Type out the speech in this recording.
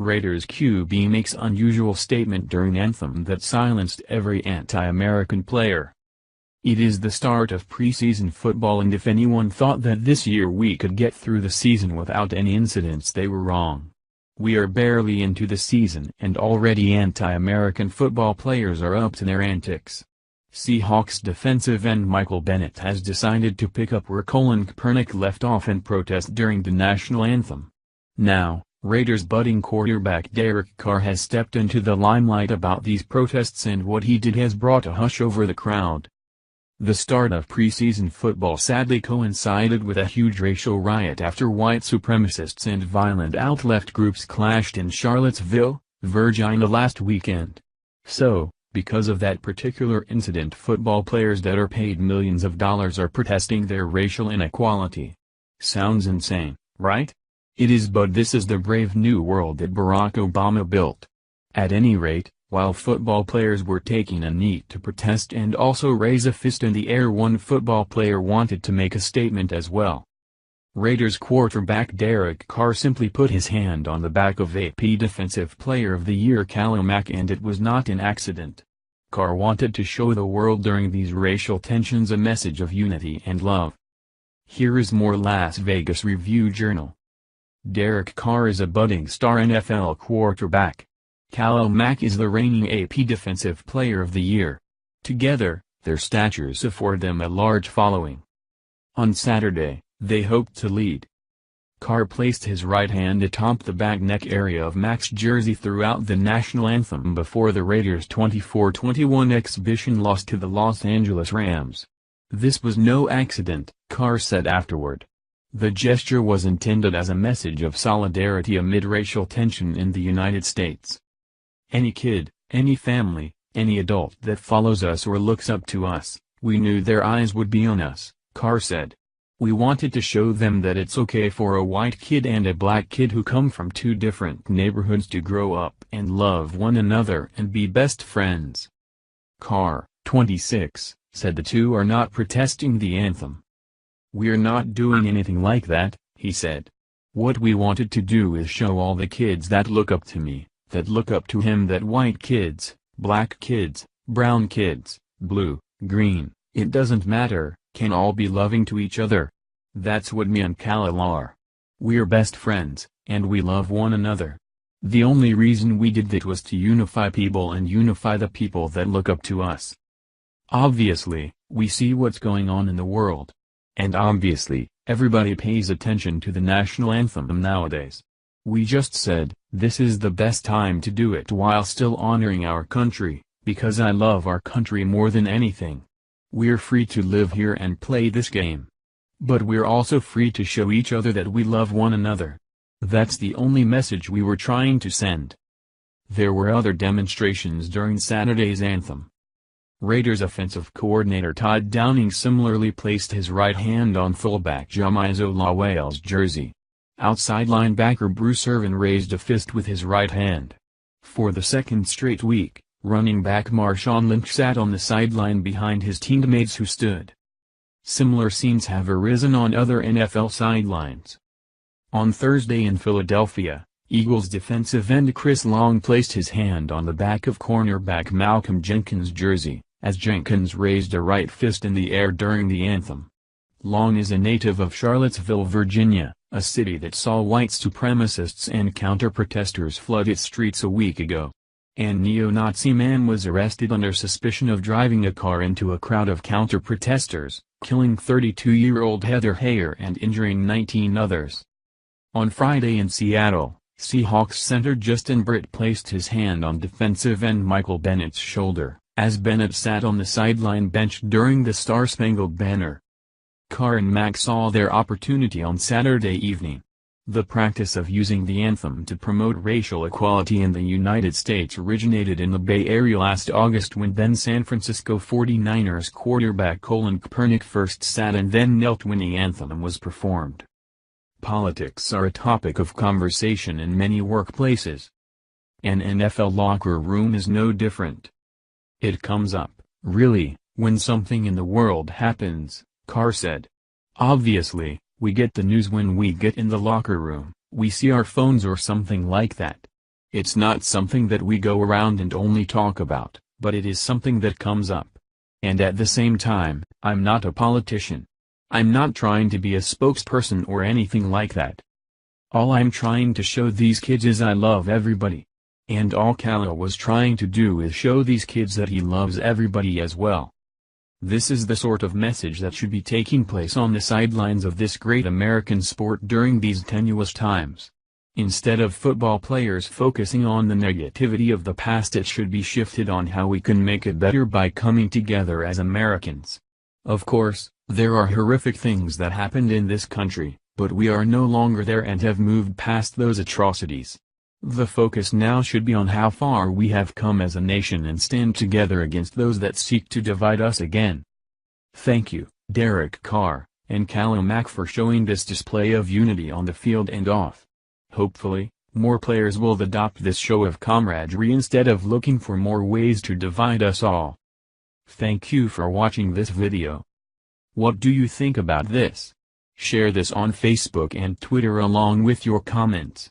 Raiders QB makes unusual statement during Anthem that silenced every anti-American player. It is the start of preseason football, and if anyone thought that this year we could get through the season without any incidents, they were wrong. We are barely into the season and already anti-American football players are up to their antics. Seahawks defensive end Michael Bennett has decided to pick up where Colin Kaepernick left off and protest during the national anthem. Now, Raiders budding quarterback Derek Carr has stepped into the limelight about these protests, and what he did has brought a hush over the crowd. The start of preseason football sadly coincided with a huge racial riot after white supremacists and violent out-left groups clashed in Charlottesville, Virginia last weekend. So, because of that particular incident, football players that are paid millions of dollars are protesting their racial inequality. Sounds insane, right? It is, but this is the brave new world that Barack Obama built. At any rate, while football players were taking a knee to protest and also raise a fist in the air, one football player wanted to make a statement as well. Raiders quarterback Derek Carr simply put his hand on the back of AP Defensive Player of the Year Khalil Mack, and it was not an accident. Carr wanted to show the world during these racial tensions a message of unity and love. Here is more Las Vegas Review-Journal. Derek Carr is a budding star NFL quarterback. Khalil Mack is the reigning AP Defensive Player of the Year. Together, their statures afford them a large following. On Saturday, they hoped to lead. Carr placed his right hand atop the back neck area of Mack's jersey throughout the national anthem before the Raiders' 24-21 exhibition loss to the Los Angeles Rams. This was no accident, Carr said afterward. The gesture was intended as a message of solidarity amid racial tension in the United States. Any kid, any family, any adult that follows us or looks up to us, we knew their eyes would be on us, Carr said. We wanted to show them that it's okay for a white kid and a black kid who come from two different neighborhoods to grow up and love one another and be best friends. Carr, 26, said the two are not protesting the anthem. We're not doing anything like that, he said. What we wanted to do is show all the kids that look up to me, that look up to him, that white kids, black kids, brown kids, blue, green, it doesn't matter, can all be loving to each other. That's what me and Khalil are. We're best friends, and we love one another. The only reason we did that was to unify people and unify the people that look up to us. Obviously, we see what's going on in the world. And obviously, everybody pays attention to the national anthem nowadays. We just said, this is the best time to do it while still honoring our country, because I love our country more than anything. We're free to live here and play this game. But we're also free to show each other that we love one another. That's the only message we were trying to send. There were other demonstrations during Saturday's anthem. Raiders offensive coordinator Todd Downing similarly placed his right hand on fullback Jamizo Lawale's jersey. Outside linebacker Bruce Irvin raised a fist with his right hand. For the second straight week, running back Marshawn Lynch sat on the sideline behind his teammates who stood. Similar scenes have arisen on other NFL sidelines. On Thursday in Philadelphia, Eagles defensive end Chris Long placed his hand on the back of cornerback Malcolm Jenkins' jersey, as Jenkins raised a right fist in the air during the anthem. Long is a native of Charlottesville, Virginia, a city that saw white supremacists and counter-protesters flood its streets a week ago. A neo-Nazi man was arrested under suspicion of driving a car into a crowd of counter-protesters, killing 32-year-old Heather Heyer and injuring 19 others. On Friday in Seattle, Seahawks center Justin Britt placed his hand on defensive end Michael Bennett's shoulder, as Bennett sat on the sideline bench during the Star-Spangled Banner. Carr and Mack saw their opportunity on Saturday evening. The practice of using the anthem to promote racial equality in the United States originated in the Bay Area last August, when then San Francisco 49ers quarterback Colin Kaepernick first sat and then knelt when the anthem was performed. Politics are a topic of conversation in many workplaces. An NFL locker room is no different. It comes up, really, when something in the world happens, Carr said. Obviously, we get the news when we get in the locker room, we see our phones or something like that. It's not something that we go around and only talk about, but it is something that comes up. And at the same time, I'm not a politician. I'm not trying to be a spokesperson or anything like that. All I'm trying to show these kids is I love everybody. And all Khalil was trying to do is show these kids that he loves everybody as well. This is the sort of message that should be taking place on the sidelines of this great American sport during these tenuous times. Instead of football players focusing on the negativity of the past, it should be shifted on how we can make it better by coming together as Americans. Of course, there are horrific things that happened in this country, but we are no longer there and have moved past those atrocities. The focus now should be on how far we have come as a nation and stand together against those that seek to divide us again. Thank you, Derek Carr, and Khalil Mack, for showing this display of unity on the field and off. Hopefully, more players will adopt this show of camaraderie instead of looking for more ways to divide us all. Thank you for watching this video. What do you think about this? Share this on Facebook and Twitter along with your comments.